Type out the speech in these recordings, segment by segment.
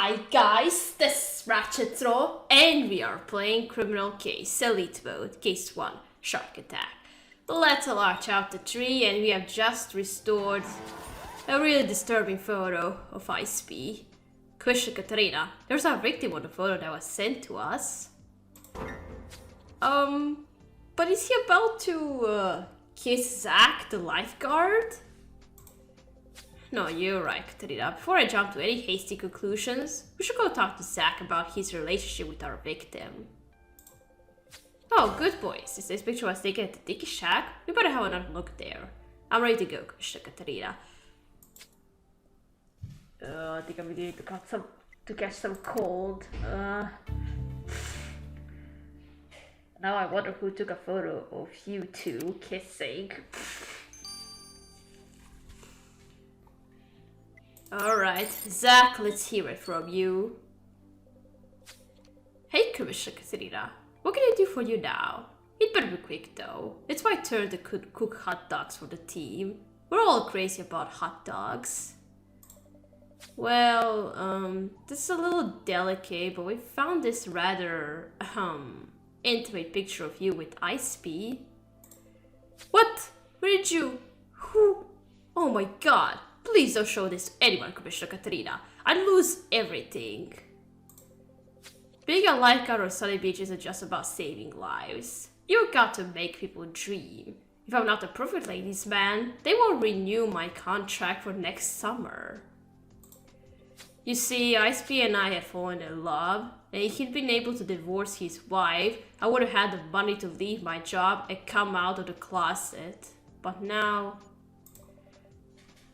Hi guys, this is Ratchet Throw, and we are playing Criminal Case Elite Mode, Case 1, Shark Attack. Let's launch out the tree, and we have just restored a really disturbing photo of ISP. Question Katarina, there's a victim on the photo that was sent to us. But is he about to kiss Zach, the lifeguard? No, you're right, Katarina. Before I jump to any hasty conclusions, we should go talk to Zach about his relationship with our victim. Oh, good boys. Since this picture was taken at the Dicky Shack, we better have another look there. I'm ready to go, Commissioner Katarina. I think I'm beginning to catch some cold. Now I wonder who took a photo of you two kissing. Alright, Zach, let's hear it from you. Hey, Commissioner Katarina, what can I do for you now? It better be quick though. It's my turn to cook hot dogs for the team. We're all crazy about hot dogs. Well, this is a little delicate, but we found this rather, intimate picture of you with ISP. What? Where did you? Who? Oh my god. Please don't show this to anyone, Commissioner Katarina. I'd lose everything. Being a lifeguard on Sunny Beach isn't just about saving lives. You got to make people dream. If I'm not a perfect ladies man, they won't renew my contract for next summer. You see, ISP and I had fallen in love, and if he'd been able to divorce his wife, I would have had the money to leave my job and come out of the closet. But now...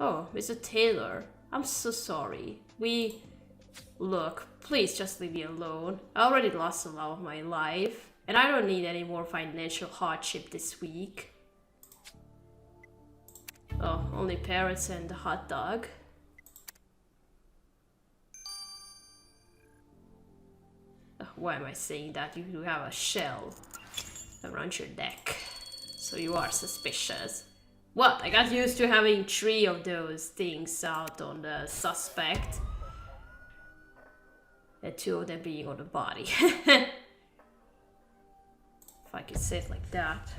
Oh, Mr. Taylor, I'm so sorry. Look, please just leave me alone. I already lost the love of my life, and I don't need any more financial hardship this week. Oh, only parrots and a hot dog. Why am I saying that? You do have a shell around your neck, so you are suspicious. What? I got used to having 3 of those things out on the suspect. And 2 of them being on the body. If I could say it like that.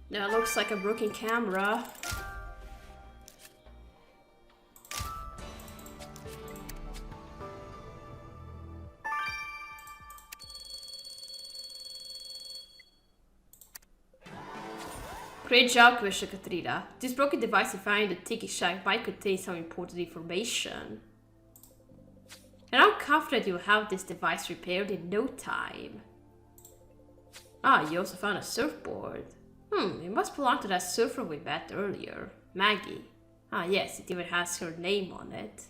That looks like a broken camera. Great job, Commissioner Katarina. This broken device you find in the Tiki Shack might contain some important information. And I'm confident you'll have this device repaired in no time. Ah, you also found a surfboard. It must belong to that surfer we met earlier, Maggie. Ah yes, it even has her name on it.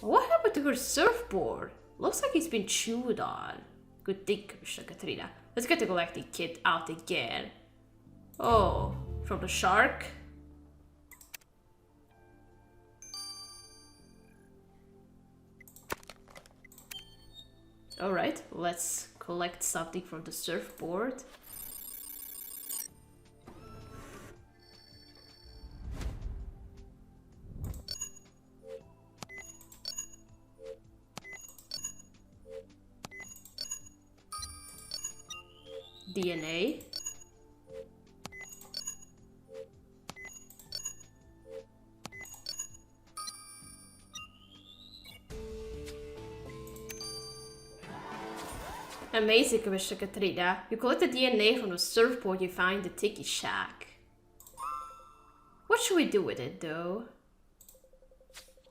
What happened to her surfboard? Looks like it's been chewed on. Good thing, Commissioner Katarina. Let's get the collecting kit out again. Oh, from the shark? Alright, let's collect something from the surfboard. DNA. Amazing, Commissioner Katarina. You collected DNA from the surfboard you found in the Tiki Shack. What should we do with it, though?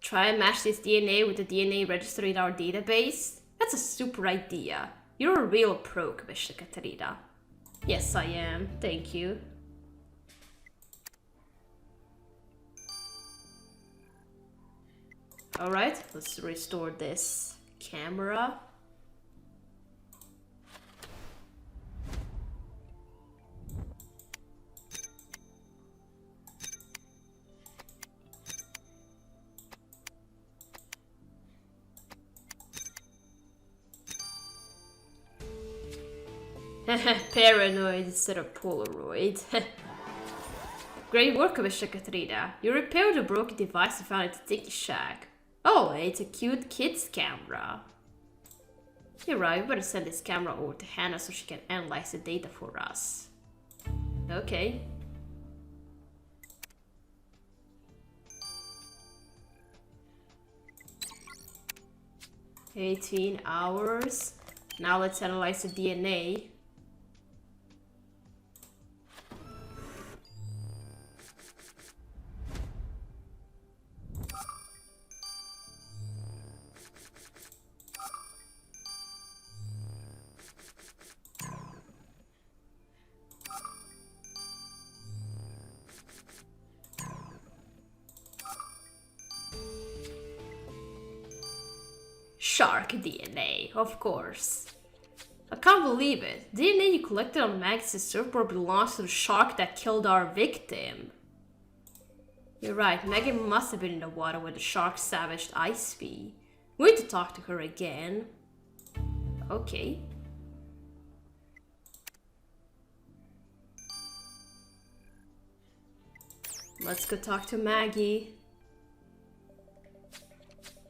Try and match this DNA with the DNA registered in our database? That's a super idea. You're a real pro, Commissioner Katarina. Yes, I am. Thank you. Alright, let's restore this camera. Paranoid instead of Polaroid. Great work, Commissioner Katrina. You repaired a broken device and found it at the Tiki Shack. Oh, it's a cute kid's camera. You're right, we better send this camera over to Hannah so she can analyze the data for us. Okay. "18 hours. Now let's analyze the DNA. Shark DNA, of course. I can't believe it. DNA you collected on Maggie's surfboard belongs to the shark that killed our victim. You're right, Maggie must have been in the water when the shark savaged Ice-P. We need to talk to her again. Okay. Let's go talk to Maggie.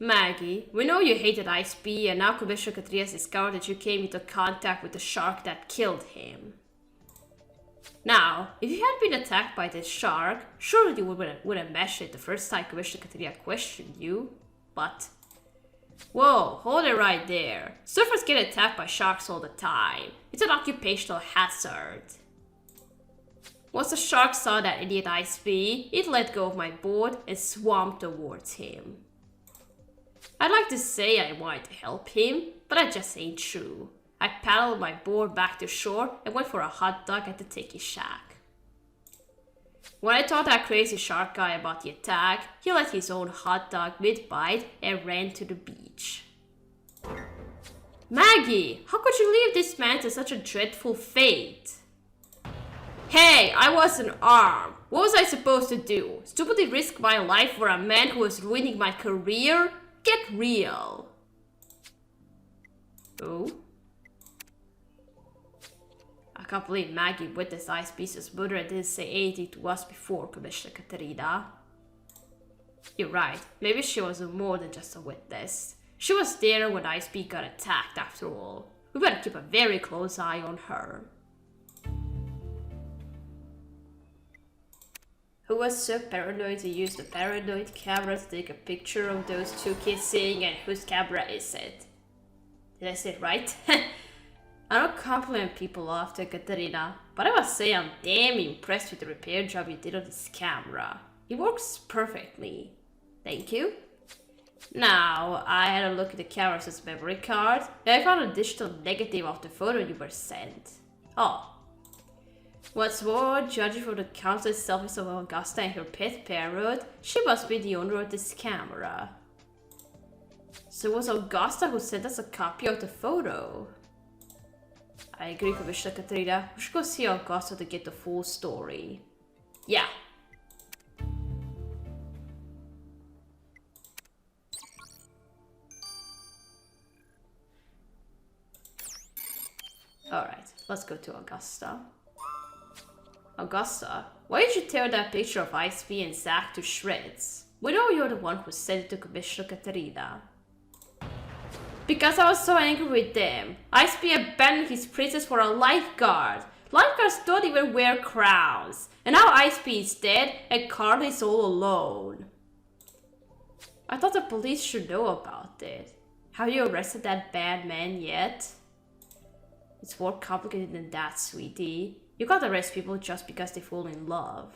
Maggie, we know you hated Ice-P, and now Commissioner Katrina has discovered that you came into contact with the shark that killed him. Now, if you had been attacked by this shark, surely you would have mentioned it the first time Commissioner Katrina questioned you. But, whoa, hold it right there. Surfers get attacked by sharks all the time. It's an occupational hazard. Once the shark saw that idiot Ice-P, it let go of my board and swarmed towards him. I'd like to say I wanted to help him, but that just ain't true. I paddled my board back to shore and went for a hot dog at the Tiki Shack. When I told that crazy shark guy about the attack, he let his own hot dog mid-bite and ran to the beach. Maggie, how could you leave this man to such a dreadful fate? Hey, I wasn't armed. What was I supposed to do? Stupidly risk my life for a man who was ruining my career? Get real. Oh? I can't believe Maggie witnessed Ice-P's murder and didn't say anything to us before, Commissioner Katrina. You're right. Maybe she was more than just a witness. She was there when Ice-P got attacked after all. We better keep a very close eye on her. Who was so paranoid to use the paranoid camera to take a picture of those two kissing, and whose camera is it? Did I say it right? I don't compliment people often, Katarina, but I must say I'm damn impressed with the repair job you did on this camera. It works perfectly. Thank you. Now, I had a look at the camera's memory card, and I found a digital negative of the photo you were sent. Oh. What's more, judging from the countless selfies of Augusta and her pet parrot, she must be the owner of this camera. So it was Augusta who sent us a copy of the photo. I agree, Commissioner Katrina. We should go see Augusta to get the full story. Yeah. Alright, let's go to Augusta. Augusta, why did you tear that picture of Ice-P and Zach to shreds? We know you're the one who sent it to Commissioner Katrina. Because I was so angry with them. Ice-P abandoned his princess for a lifeguard. Lifeguards don't even wear crowns. And now Ice-P is dead and Carly is all alone. I thought the police should know about it. Have you arrested that bad man yet? It's more complicated than that, sweetie. You can't arrest people just because they fall in love.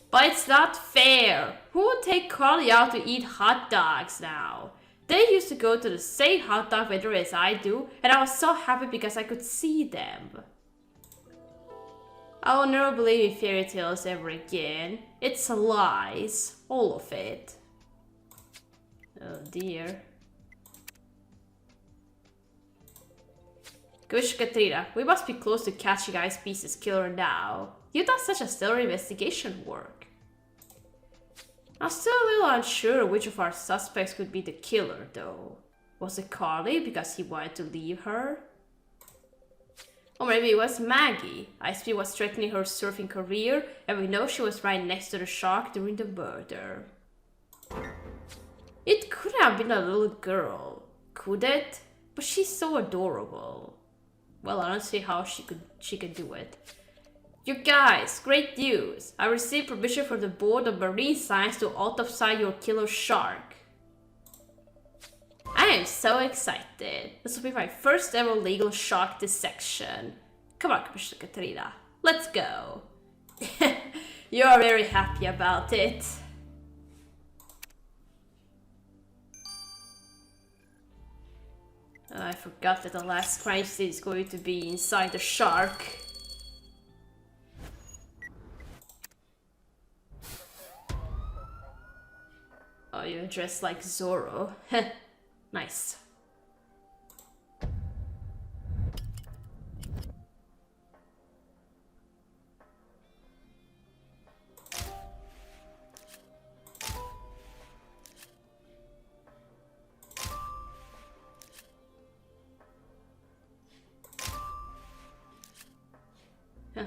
But it's not fair! Who would take Carly out to eat hot dogs now? They used to go to the same hot dog vendor as I do, and I was so happy because I could see them. I will never believe in fairy tales ever again. It's lies. All of it. Oh dear. Commissioner Katrina, we must be close to catching Ice-P's killer now. You've done such a stellar investigation work. I'm still a little unsure which of our suspects could be the killer, though. Was it Carly because he wanted to leave her? Or maybe it was Maggie. Ice-P was threatening her surfing career, and we know she was right next to the shark during the murder. It could have been a little girl, could it? But she's so adorable. Well, I don't see how she could do it. You guys, great news! I received permission from the Board of Marine Science to autopsy your killer shark. I am so excited. This will be my first ever legal shark dissection. Come on, Commissioner Katrina. Let's go. You are very happy about it. I forgot that the last crime scene is going to be inside the shark. Oh, you're dressed like Zorro. Nice.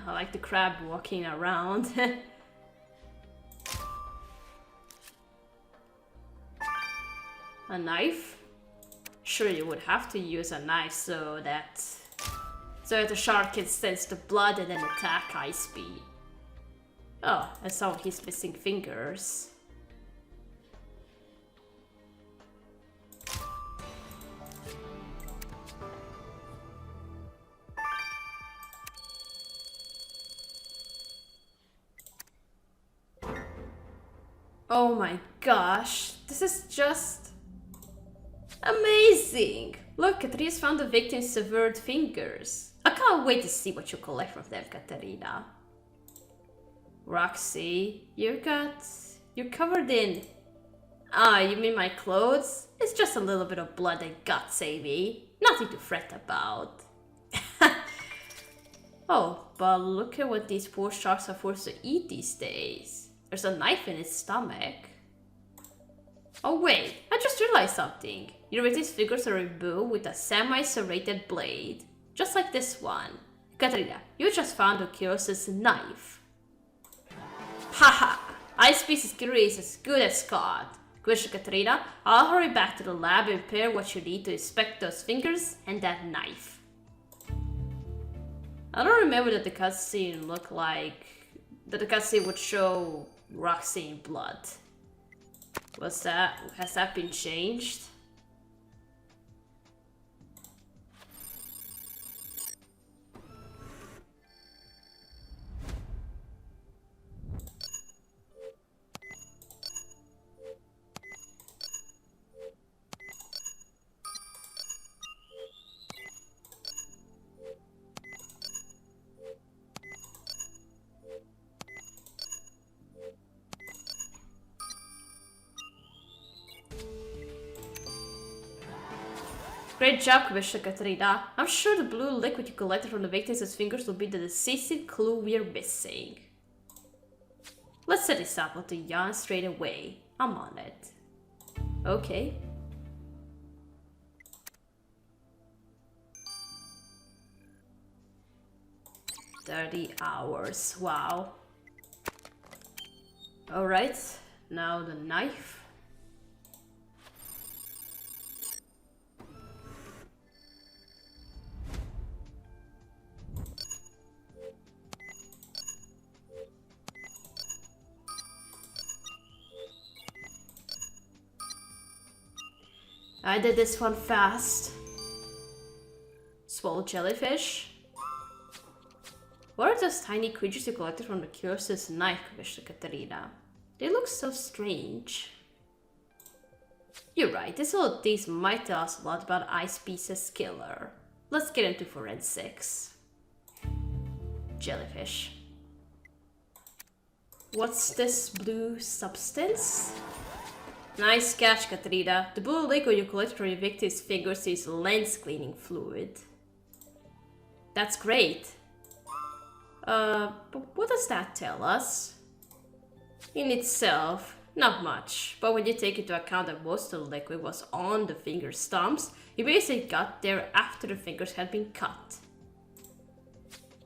I like the crab walking around. A knife? Sure, you would have to use a knife so that the shark can sense the blood and then attack Ice-P. Oh, and some of his missing fingers. Oh my gosh, this is just amazing! Look, Katrina's found the victim's severed fingers. I can't wait to see what you collect from them, Katerina. Roxy, you're covered in... Ah, you mean my clothes? It's just a little bit of blood and guts, Amy. Nothing to fret about. Oh, but look at what these poor sharks are forced to eat these days. There's a knife in its stomach. Oh wait, I just realized something. Your victim's fingers are removed with a semi-serrated blade. Just like this one. Katrina, you just found Okiros' knife. Haha! Ice-P's security is as good as caught. Commissioner Katrina, I'll hurry back to the lab and prepare what you need to inspect those fingers and that knife. I don't remember that the cutscene looked like... that the cutscene would show Roxy in blood. Has that been changed? Great job, Commissioner Katrina. I'm sure the blue liquid you collected from the victims' fingers will be the decisive clue we're missing. Let's set this up to Jan straight away. I'm on it. Okay. "30 hours, wow. Alright, now the knife. I did this one fast. Swallowed jellyfish? What are those tiny creatures you collected from the Curious' knife, Commissioner Katerina? They look so strange. You're right, this little things might tell us a lot about Ice-P's killer. Let's get into forensics. Jellyfish. What's this blue substance? Nice catch, Katrina. The blue liquid you collected from your victim's fingers is lens cleaning fluid. That's great. But what does that tell us? In itself, not much. But when you take into account that most of the liquid was on the finger stumps, you basically got there after the fingers had been cut.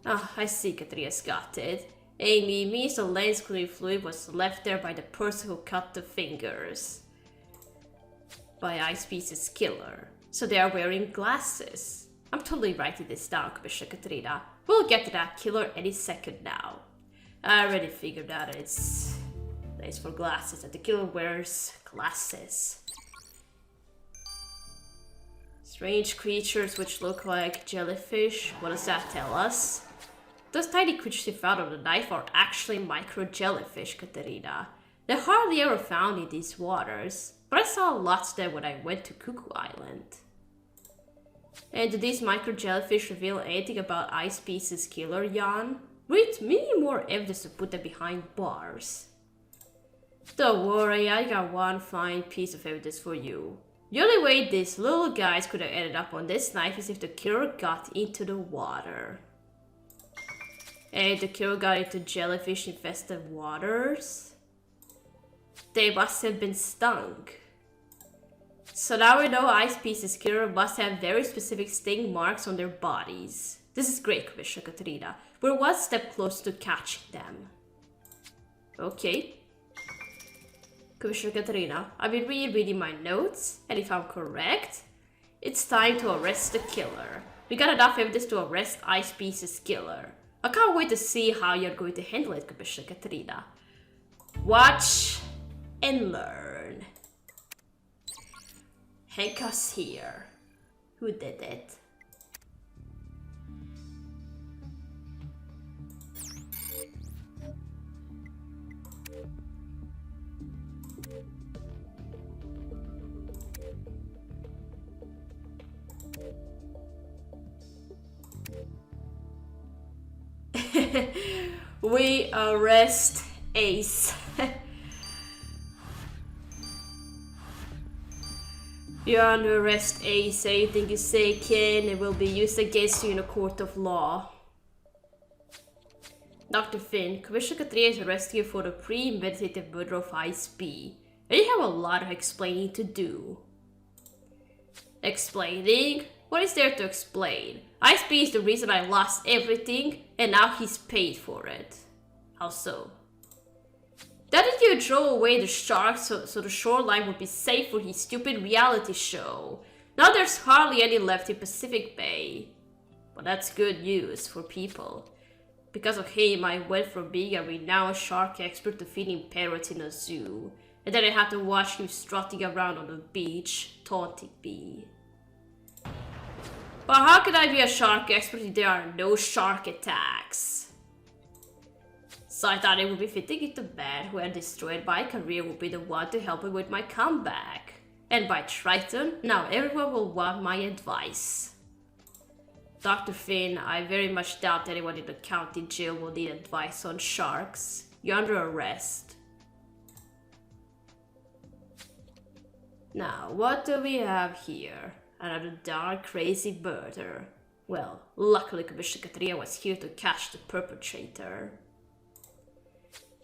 Ah, I see Katria's got it. Amy means the lens cleaning fluid was left there by the person who cut the fingers. By Icepiece's killer. So they are wearing glasses. I'm totally writing this down, Commissioner Katrina. We'll get to that killer any second now. I already figured out it's for glasses, and the killer wears glasses. Strange creatures which look like jellyfish. What does that tell us? Those tiny creatures you found on the knife are actually micro jellyfish, Katerina. They're hardly ever found in these waters, but I saw lots of them when I went to Cuckoo Island. And do these micro jellyfish reveal anything about Icepiece's killer, Jan? We need more evidence to put them behind bars. Don't worry, I got one fine piece of evidence for you. The only way these little guys could have ended up on this knife is if the killer got into the water. And the killer got into jellyfish-infested waters? They must have been stung. So now we know Icepiece's killer must have very specific sting marks on their bodies. This is great, Commissioner Katrina. We're one step closer to catching them. Okay. Commissioner Katrina, I've been rereading my notes, and if I'm correct, it's time to arrest the killer. We got enough evidence to arrest Icepiece's killer. I can't wait to see how you're going to handle it, Commissioner Katrina. Watch and learn. Handcuffs here. Who did it? We arrest Ace. You're under arrest, Ace. Anything you say can and will be used against you in a court of law. Dr. Finn, Commissioner Katrina is arresting you for the premeditated murder of Ice B. And you have a lot of explaining to do. Explaining? What is there to explain? Ice B is the reason I lost everything, and now he's paid for it. How so? Didn't you throw away the shark so the shoreline would be safe for his stupid reality show? Now there's hardly any left in Pacific Bay. But that's good news for people. Because of him, I went from being a renowned shark expert to feeding parrots in a zoo. And then I had to watch him strutting around on the beach, taunting me. But how can I be a shark expert if there are no shark attacks? So I thought it would be fitting if the man who had destroyed my career would be the one to help me with my comeback. And by Triton, now everyone will want my advice. Dr. Finn, I very much doubt anyone in the county jail will need advice on sharks. You're under arrest. Now, what do we have here? Another dark, crazy murder. Well, luckily Commissioner Katrina was here to catch the perpetrator.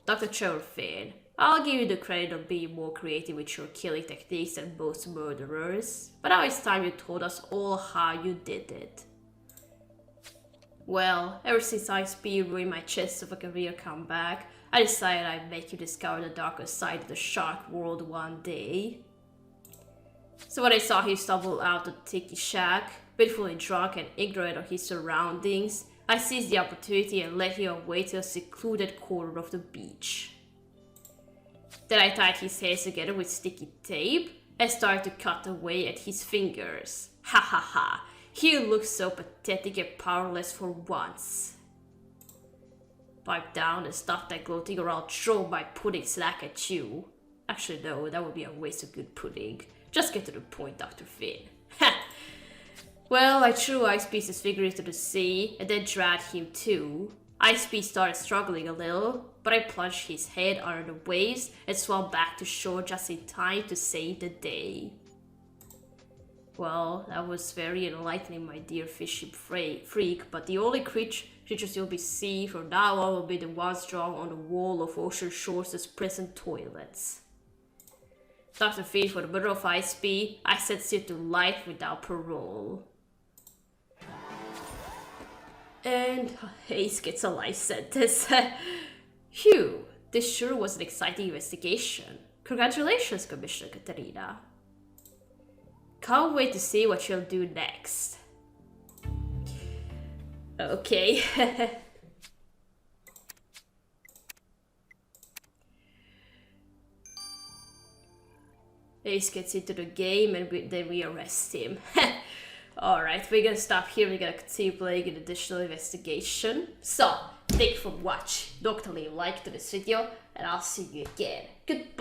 Dr. Trevor Finn, I'll give you the credit of being more creative with your killing techniques than most murderers, but now it's time you told us all how you did it. Well, ever since Ice B ruined my chance of a career comeback, I decided I'd make you discover the darker side of the shark world one day. So when I saw him stumble out of the tiki shack, pitifully drunk and ignorant of his surroundings, I seized the opportunity and led him away to a secluded corner of the beach. Then I tied his hands together with sticky tape and started to cut away at his fingers. Ha ha ha, he looked so pathetic and powerless for once. Pipe down and stuff that gloating or I'll throw my pudding snack at you. Actually no, that would be a waste of good pudding. Just get to the point, Dr. Finn. Ha! Well, I threw Icepiece's figure into the sea and then dragged him too. Icepiece started struggling a little, but I plunged his head under the waves and swam back to shore just in time to save the day. Well, that was very enlightening, my dear fishy freak, but the only creatures you'll be seeing from now on will be the ones drawn on the wall of Ocean Shores' prison toilets. Dr. Finn, for the murder of Ice B, I sentence you to life without parole. And Ace gets a life sentence. Phew, this sure was an exciting investigation. Congratulations, Commissioner Katarina. Can't wait to see what you'll do next. Okay. Ace gets into the game and then we arrest him. Alright, we're gonna stop here. We're gonna continue playing an additional investigation. So, thank you for watching. Don't leave a like to this video, and I'll see you again. Goodbye!